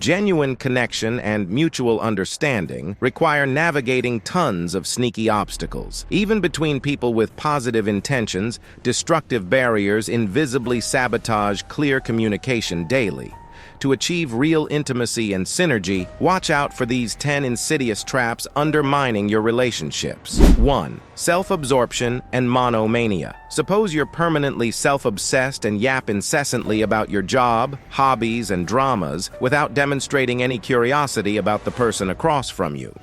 Genuine connection and mutual understanding require navigating tons of sneaky obstacles. Even between people with positive intentions, destructive barriers invisibly sabotage clear communication daily. To achieve real intimacy and synergy, watch out for these 10 insidious traps undermining your relationships. 1. Self-absorption and monomania. Suppose you're permanently self-obsessed and yap incessantly about your job, hobbies, and dramas without demonstrating any curiosity about the person across from you.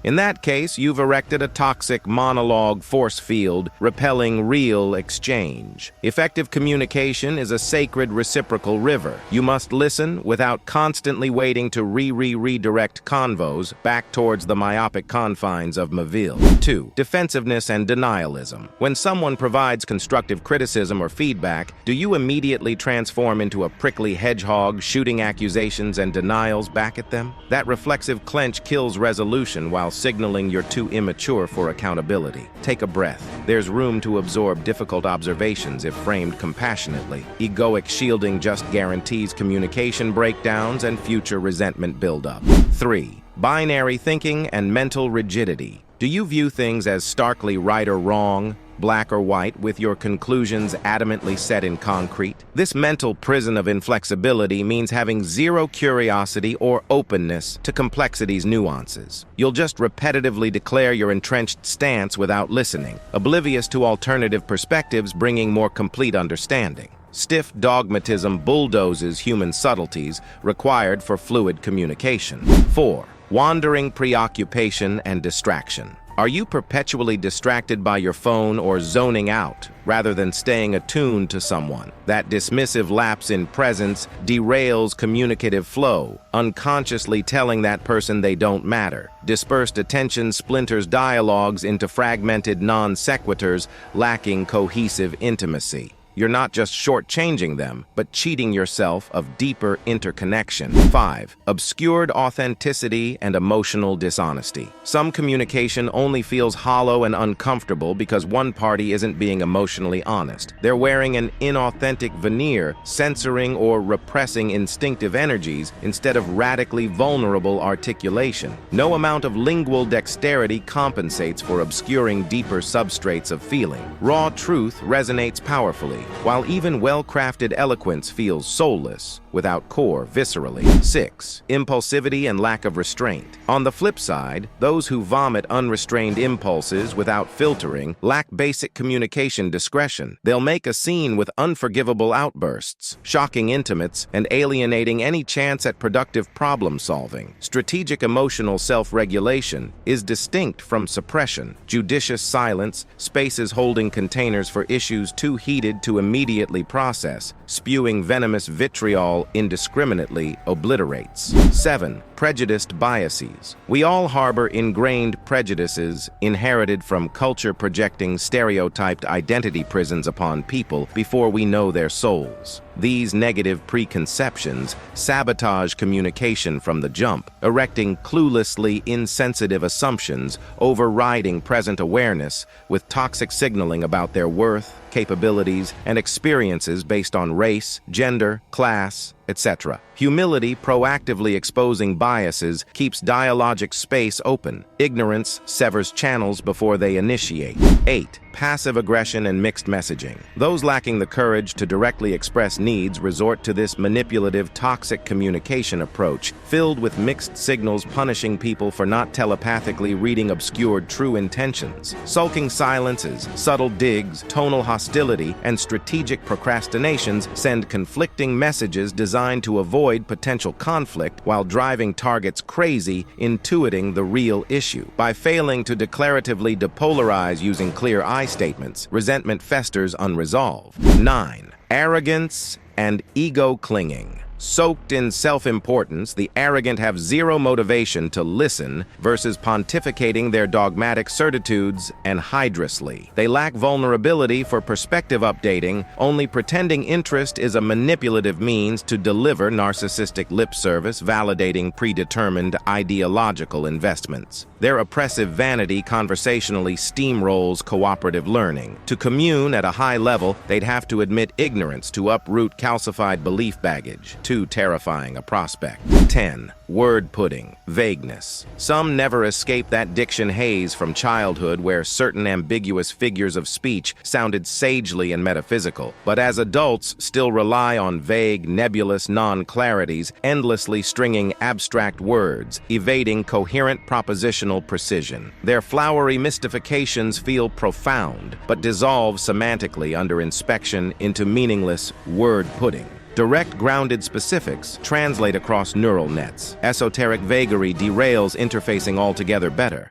In that case, you've erected a toxic monologue force field, repelling real exchange. Effective communication is a sacred reciprocal river. You must listen without constantly waiting to redirect convos back towards the myopic confines of Maville. 2. Defensiveness and denialism. When someone provides constructive criticism or feedback, do you immediately transform into a prickly hedgehog, shooting accusations and denials back at them? That reflexive clench kills resolution while signaling you're too immature for accountability. Take a breath. There's room to absorb difficult observations if framed compassionately. Egoic shielding just guarantees communication breakdowns and future resentment buildup. 3. Binary thinking and mental rigidity. Do you view things as starkly right or wrong, black or white, with your conclusions adamantly set in concrete? This mental prison of inflexibility means having zero curiosity or openness to complexity's nuances. You'll just repetitively declare your entrenched stance without listening, oblivious to alternative perspectives bringing more complete understanding. Stiff dogmatism bulldozes human subtleties required for fluid communication. 4. Wandering preoccupation and distraction. Are you perpetually distracted by your phone or zoning out rather than staying attuned to someone? That dismissive lapse in presence derails communicative flow, unconsciously telling that person they don't matter. Dispersed attention splinters dialogues into fragmented non sequiturs, lacking cohesive intimacy. You're not just shortchanging them, but cheating yourself of deeper interconnection. 5. Obscured authenticity and emotional dishonesty. Some communication only feels hollow and uncomfortable because one party isn't being emotionally honest. They're wearing an inauthentic veneer, censoring or repressing instinctive energies instead of radically vulnerable articulation. No amount of lingual dexterity compensates for obscuring deeper substrates of feeling. Raw truth resonates powerfully, while even well-crafted eloquence feels soulless, without core viscerally. 6. Impulsivity and lack of restraint. On the flip side, those who vomit unrestrained impulses without filtering lack basic communication discretion. They'll make a scene with unforgivable outbursts, shocking intimates, and alienating any chance at productive problem-solving. Strategic emotional self-regulation is distinct from suppression. Judicious silence, spaces holding containers for issues too heated to immediately process, spewing venomous vitriol indiscriminately obliterates. 7. Prejudiced biases. We all harbor ingrained prejudices inherited from culture projecting stereotyped identity prisons upon people before we know their souls. These negative preconceptions sabotage communication from the jump, erecting cluelessly insensitive assumptions, overriding present awareness with toxic signaling about their worth, capabilities, and experiences based on race, gender, class, etc. Humility, proactively exposing biases, keeps dialogic space open. Ignorance severs channels before they initiate. 8. Passive aggression and mixed messaging. Those lacking the courage to directly express needs resort to this manipulative, toxic communication approach, filled with mixed signals punishing people for not telepathically reading obscured true intentions. Sulking silences, subtle digs, tonal hostility, and strategic procrastinations send conflicting messages designed to avoid potential conflict while driving targets crazy, intuiting the real issue. By failing to declaratively depolarize using clear I statements, resentment festers unresolved. 9. Arrogance and ego clinging. Soaked in self-importance, the arrogant have zero motivation to listen versus pontificating their dogmatic certitudes anhydrously. They lack vulnerability for perspective updating, only pretending interest is a manipulative means to deliver narcissistic lip service, validating predetermined ideological investments. Their oppressive vanity conversationally steamrolls cooperative learning. To commune at a high level, they'd have to admit ignorance to uproot calcified belief baggage. too terrifying a prospect. 10. Word pudding, vagueness. Some never escape that diction haze from childhood where certain ambiguous figures of speech sounded sagely and metaphysical, but as adults still rely on vague, nebulous non-clarities, endlessly stringing abstract words, evading coherent propositional precision. Their flowery mystifications feel profound, but dissolve semantically under inspection into meaningless word pudding. Direct grounded specifics translate across neural nets. Esoteric vagary derails interfacing altogether better.